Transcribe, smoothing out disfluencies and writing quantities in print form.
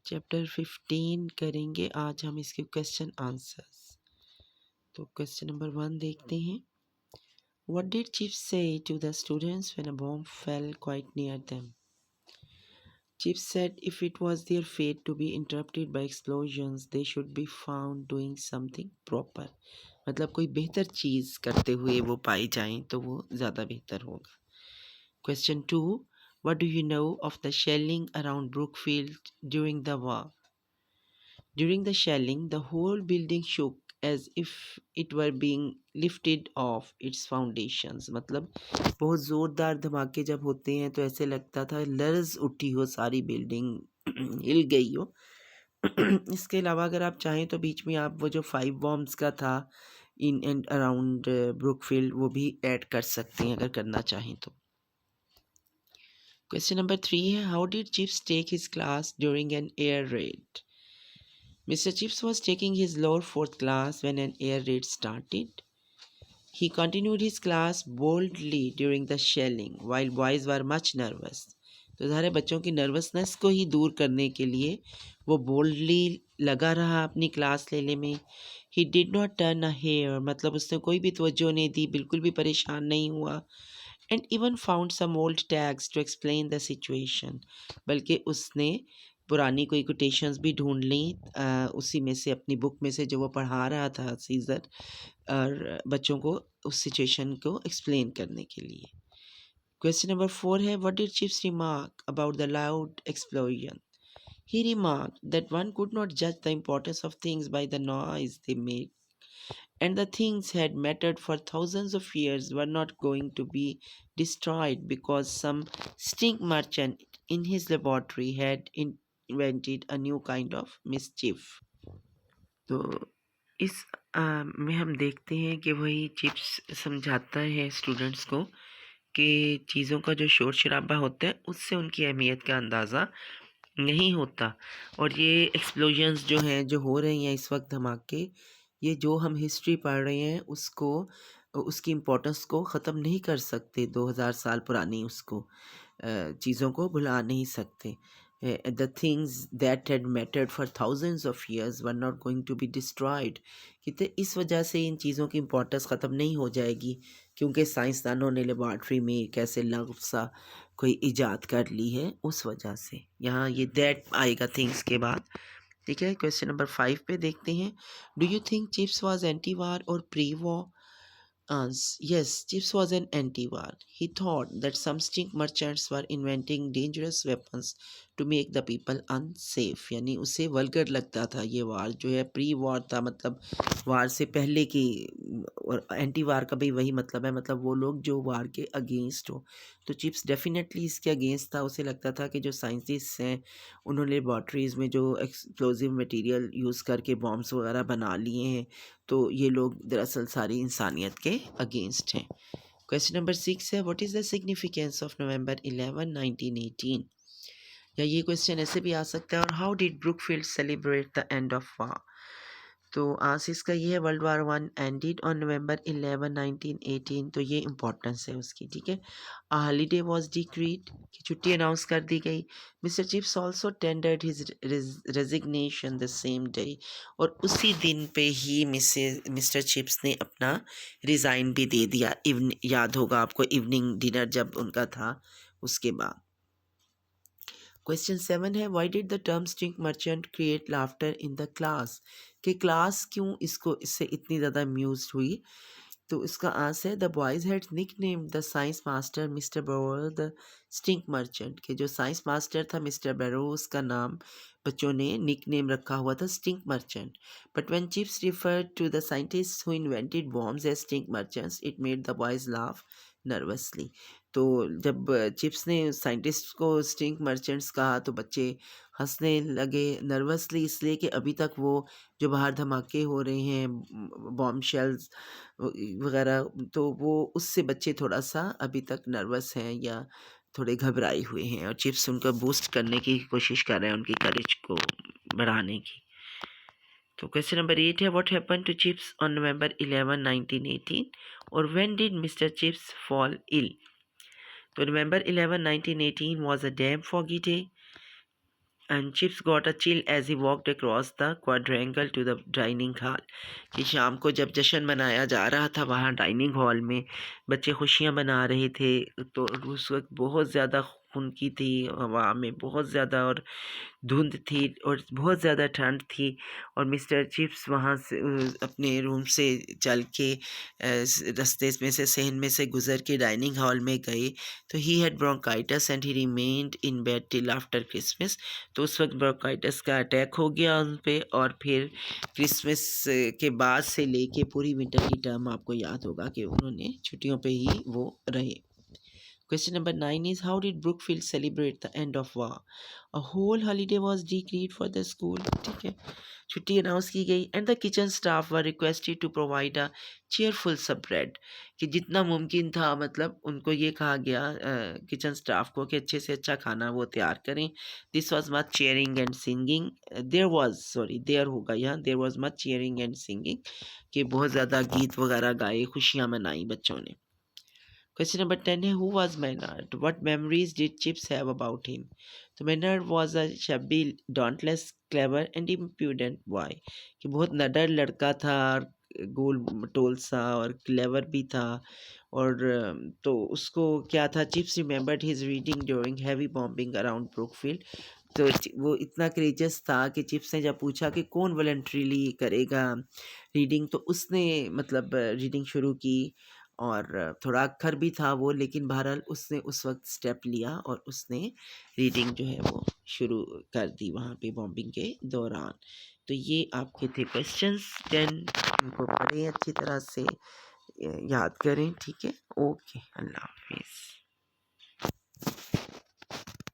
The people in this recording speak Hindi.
चैप्टर 15 करेंगे आज हम इसके क्वेश्चन आंसर्स। तो क्वेश्चन नंबर 1 देखते हैं। What did Chips say to the students when a bomb fell quite near them? Chips said if it was their fate to be interrupted by explosions, they should be found doing something proper. मतलब कोई बेहतर चीज़ करते हुए वो पाई जाएं तो वो ज़्यादा बेहतर होगा। Question 2. What do you know of the shelling around Brookfield during the war? During the shelling, the whole building shook as if it were being lifted off its foundations. मतलब बहुत ज़ोरदार धमाके जब होते हैं तो ऐसे लगता था लर्ज उठी हो, सारी बिल्डिंग हिल गई हो। इसके अलावा अगर आप चाहें तो बीच में आप वो जो 5 बॉम्ब्स का था इन एंड अराउंड ब्रुकफील्ड वो भी ऐड कर सकते हैं अगर करना चाहें तो। क्वेश्चन नंबर 3 है, how did Chips take his class during an air raid? Mr. Chips was taking his lower fourth class when an air raid started. He continued his class boldly during the shelling, while boys were much nervous. तो सारे बच्चों की नर्वसनेस को ही दूर करने के लिए वो बोल्डली लगा रहा अपनी क्लास लेने में। He did not turn a hair, मतलब उसने कोई भी तवज्जो नहीं दी, बिल्कुल भी परेशान नहीं हुआ। And even found some old tags to explain the situation. बल्कि उसने पुरानी कोई कोटेशंस भी ढूंढ ली उसी में से, अपनी बुक में से जो वो पढ़ा रहा था सीज़र, और बच्चों को उस सिचुएशन को एक्सप्लेन करने के लिए। क्वेश्चन नंबर 4 है, what did chips remark about the loud explosion? He remarked that one could not judge the importance of things by the noise they made, and the things had mattered for thousands of years were not going to be destroyed because some stink merchant in his laboratory had invented a new kind of mischief. तो इस में हम देखते हैं कि वही चिप्स समझाता है स्टूडेंट्स को कि चीज़ों का जो शोर शराबा होता है उससे उनकी अहमियत का अंदाज़ा नहीं होता, और ये एक्सप्लोजन्स जो हैं जो हो रही हैं इस वक्त धमाके, ये जो हम हिस्ट्री पढ़ रहे हैं उसको, उसकी इम्पोर्टेंस को ख़त्म नहीं कर सकते। 2000 साल पुरानी उसको चीज़ों को भुला नहीं सकते। The things that had mattered for thousands of years were not going to be destroyed. कहते इस वजह से इन चीज़ों की इम्पोर्टेंस ख़त्म नहीं हो जाएगी, क्योंकि साइंसदानों ने लेबॉर्ट्री में एक ऐसे लफ्ज़ सा कोई इजाद कर ली है, उस वजह से यहाँ ये दैट आएगा थिंग्स के बाद। ठीक है, क्वेश्चन नंबर 5 पे देखते हैं। Do you think Chips was anti war or pre war? Yes, Chips was an anti-war. He thought that some stink merchants were inventing dangerous weapons to make the people unsafe. यानी उसे वल्गर लगता था ये वार जो है, प्री वॉर था मतलब वार से पहले की, और एंटी वार का भी वही मतलब है, मतलब वो लोग जो वार के अगेंस्ट हो। तो चिप्स डेफिनेटली इसके अगेंस्ट था। उसे लगता था कि जो साइंटिस्ट हैं उन्होंने लेबॉर्ट्रीज़ में जो एक्सप्लोजिव मटेरियल यूज़ करके बॉम्ब्स वगैरह बना लिए हैं, तो ये लोग दरअसल सारी इंसानियत के अगेंस्ट हैं। क्वेश्चन नंबर 6 है, what is the significance of November 11, 1918? या ये क्वेश्चन ऐसे भी आ सकता है, और how did Brookfield celebrate the end of war? तो आंसर इसका ये है, world war 1 ended on November 11, 1918। तो ये इंपॉर्टेंस है उसकी। ठीक है, अ हॉलीडे वाज डिक्रीड, कि छुट्टी अनाउंस कर दी गई। Mister chips also tendered his resignation the same day, और उसी दिन पे ही मिस्टर चिप्स ने अपना रिज़ाइन भी दे दिया। याद होगा आपको, इवनिंग डिनर जब उनका था उसके बाद। क्वेश्चन 7 है, why did the term stink merchant create laughter in the class? कि क्लास क्यों इससे इतनी ज़्यादा अम्यूज हुई? तो इसका आंसर है, the boys had nickname the science master mister Barrow the stink merchant, के जो साइंस मास्टर था मिस्टर बैरो, उसका नाम बच्चों ने निक नेम रखा हुआ था stink merchant. But when Chips referred to the scientist who invented bombs as stink merchants, it made the boys laugh nervously. तो जब चिप्स ने साइंटिस्ट को स्टिंक मर्चेंट्स कहा तो बच्चे हंसने लगे नर्वसली, इसलिए कि अभी तक वो जो बाहर धमाके हो रहे हैं बॉम्ब शेल्स वगैरह, तो वो उससे बच्चे थोड़ा सा अभी तक नर्वस हैं या थोड़े घबराए हुए हैं, और चिप्स उनको बूस्ट करने की कोशिश कर रहे हैं, उनकी करेज को बढ़ाने की। तो क्वेश्चन नंबर 8 है, what happen to Chips on November 11, 1918, और when did mister Chips fall ill? तो November 11, 1918 was a damn foggy day. and Chips got a chill as he walked across the quadrangle to the dining hall. कि शाम को जब जश्न मनाया जा रहा था वहाँ डाइनिंग हॉल में बच्चे खुशियाँ मना रहे थे, तो उस वक्त बहुत ज़्यादा खुनकी थी हवा में, बहुत ज़्यादा, और धुंध थी और बहुत ज़्यादा ठंड थी। और मिस्टर चिप्स वहाँ से अपने रूम से चल के रास्ते में से सहन में से गुज़र के डाइनिंग हॉल में गए। तो he had bronchitis and he remained in bed till after Christmas. तो उस वक्त ब्रोंकाइटिस का अटैक हो गया उन पे, और फिर क्रिसमस के बाद से लेके पूरी विंटर की टर्म आपको याद होगा कि उन्होंने छुट्टियों पे ही वो रहे। Question number 9 is, how did Brookfield celebrate the end of war? A whole holiday was decreed for the school. ठीक है, छुट्टी अनाउंस की गई and the kitchen staff were requested to provide a cheerful spread. कि जितना मुमकिन था, मतलब उनको ये कहा गया किचन स्टाफ को कि अच्छे से अच्छा खाना वो तैयार करें। This was much cheering and singing. There होगा यहाँ, there was much cheering and singing, कि बहुत ज़्यादा गीत वगैरह गाए, खुशियाँ मनाई बच्चों ने। Question number 10 है, who was Maynard? What memories did Chips have about him? तो Maynard was a shabby, dauntless, clever and impudent boy. कि बहुत नडर लड़का था, और गोल मटोल सा, और क्लेवर भी था। और तो उसको क्या था, chips remembered his reading during heavy bombing around Brookfield. तो वो इतना क्रेजस था कि चिप्स ने जब पूछा कि कौन वॉलंटरीली करेगा रीडिंग, तो उसने मतलब रीडिंग शुरू की। और थोड़ा अक्खर भी था वो, लेकिन बहरहाल उसने उस वक्त स्टेप लिया और उसने रीडिंग जो है वो शुरू कर दी वहाँ पे बॉम्बिंग के दौरान। तो ये आपके थे क्वेश्चंस 10, इनको पढ़ें अच्छी तरह से, याद करें। ठीक है, ओके, अल्लाह हाफिज़।